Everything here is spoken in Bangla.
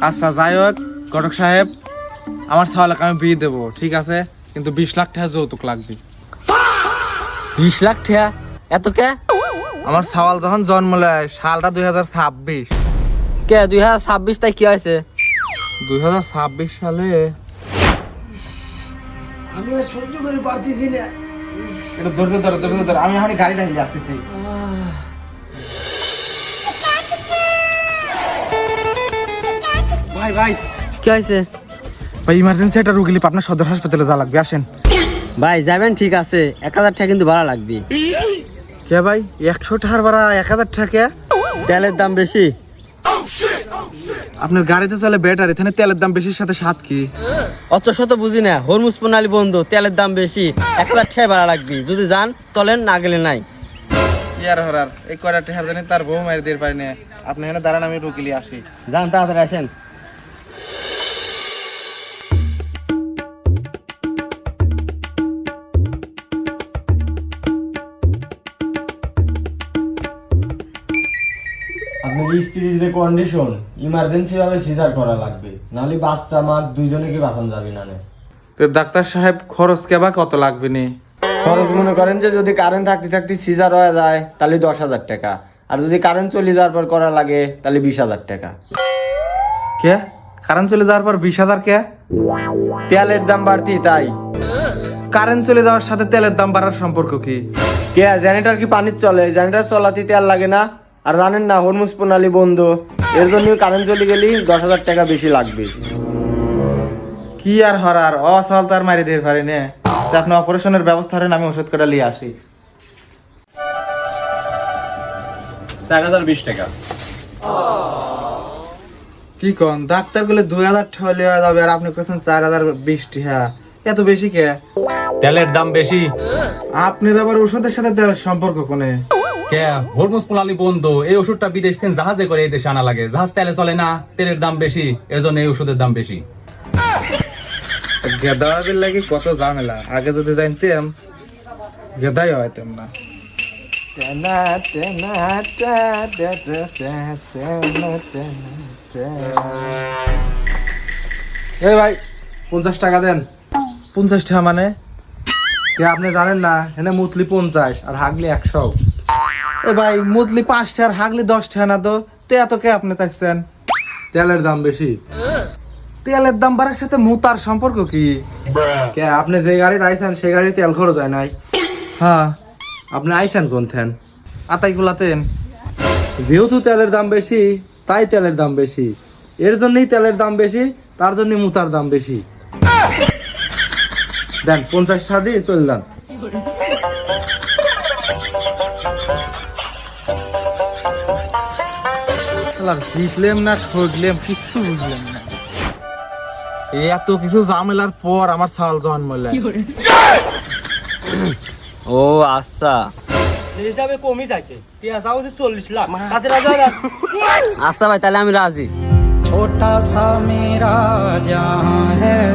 আচ্ছা যাই হোক ঘটক সাহেব, আমার ছাওয়ালাকে আমি বিয়ে দেবো, ঠিক আছে, কিন্তু 20 লাখ টাকা যৌতুক লাগবে। 20 লাখ টাকা? এত কে? আমার ছাওয়াল যখন জন্ম নেয় সালটা 2026। কে 2026? তাই কি হয়েছে? 2026 সালে আমি আর সহ্য করে পারতেছি না। এটা ধৈর্য ধরো, আমি এখন গাড়িটা নিয়ে আসতেছি। ভাই ভাই কি হয়েছে? ভাই ইমার্জেন্সি একটা রুগী লিপ আপনার সদর হাসপাতালে যা লাগবে, আসেন। ভাই যাবেন, ঠিক আছে, 1000 টাকা কিন্তু ভাড়া লাগবে। কে ভাই 100 টাকার ভাড়া 1000 টাকা? তেলের দাম বেশি। আপনার গাড়িতে চলে ব্যাটারি, এখানে তেলের দাম বেশির সাথে সাত কি? অত শত বুঝি না, হরমুজ প্রণালী বন্ধ, তেলের দাম বেশি, 1000 টাকা ভাড়া লাগবে। যদি যান চলেন, না গেলে নাই। ইয়ার হরার এই কয়টা টাকার জন্য তার বউ মারি দিয়ে পারি না। আপনি এখানে দাঁড়ান, আমি রুগী লিয়ে আসি। যান তাড়াতাড়ি আসেন। আপনার স্ত্রীর যে কন্ডিশন, ইমার্জেন্সি ভাবে সিজার করা লাগবে, নাহলে বাচ্চা মা দুইজনেকে বাঁচানো যাবে না। তো ডাক্তার সাহেব খরচ কেবা কত লাগবে নি? খরচ মনে করেন যে যদি কারেন্ট থাকতে থাকতে সিজার হয়ে যায় তাহলে 10,000 টাকা, আর যদি কারেন্ট চলে যাওয়ার পর করা লাগে তাহলে 20,000 টাকা। কে কারেন্ট চলে যাওয়ার পর 20,000? কে তেলের দাম বাড়তি তাই। কারেন্ট চলে যাওয়ার সাথে তেলের দাম বাড়ার সম্পর্ক কি? কে জেনারেটর কি পানির চলে? জেনারেটর চলাতে তেল লাগে না? আর জানেন না হরমুজ প্রণালী বন্ধ, এর জন্য কারেন্ট চলে গেলে 10,000 টাকা বেশি লাগবে। কি আর হরার অসল তার মারি দিয়ে পারি না। তো আপনি অপারেশনের ব্যবস্থা করেন, আমি ওষুধ করে নিয়ে আসি। 4020 টাকা। কি কন ডাক্তার বলে 2000 টাকা লিয়ে যাবে, আর আপনি কোথায় 4020 টাকা? এত বেশি কে? তেলের দাম বেশি। আপনার আবার ওষুধের সাথে তেলের সম্পর্ক কোনে? কে হরমুজ প্রণালী বন্ধ, এই ওষুধটা বিদেশ থেকে জাহাজে করে এই দেশে আনা লাগে। জাহাজ তেলে চলে না, তেলের দাম বেশি, এর জন্য এই ওষুধের দাম বেশি। গেদাবের লাগে কত ঝামেলা, আগে যদি জানতাম গেদাই হইতাম না। এই ভাই 50 টাকা দেন। 50 টাকা মানে? কে আপনি জানেন না, এনে মুতলি 50 আর হাগলি 100। এ ভাই মুদলি 5 টাকা আর হাগলি 10 টাকা না তো, তে এত কে আপনি চাইছেন? তেলের দাম বেশি। তেলের দাম বাড়ার সাথে মুতার সম্পর্ক কি? কে আপনি যে গাড়িতে আইছেন সেই গাড়িতে তেল খরচ হয় নাই? হ্যাঁ আপনি আইছেন কোন থেন? আতাই গুলাতেন। যেহেতু তেলের দাম বেশি তাই তেলের দাম বেশি, এর জন্যই তেলের দাম বেশি, তার জন্য মুতার দাম বেশি। দেন 50 টাকা দিয়ে চলে যান। জিতলেম না ঠকলেম কিছু বুঝলাম না। এত কিছু ঝামেলার পর আমার ছাল জন্মলে। ও আচ্ছা, হিসাবে কমই চাইছে, পেঁয়াজ আও 40 লাখ, তাতে আচ্ছা ভাই, তাহলে আমি রাজি। ছোটা সা মেরা জাহাঁ হ্যায়।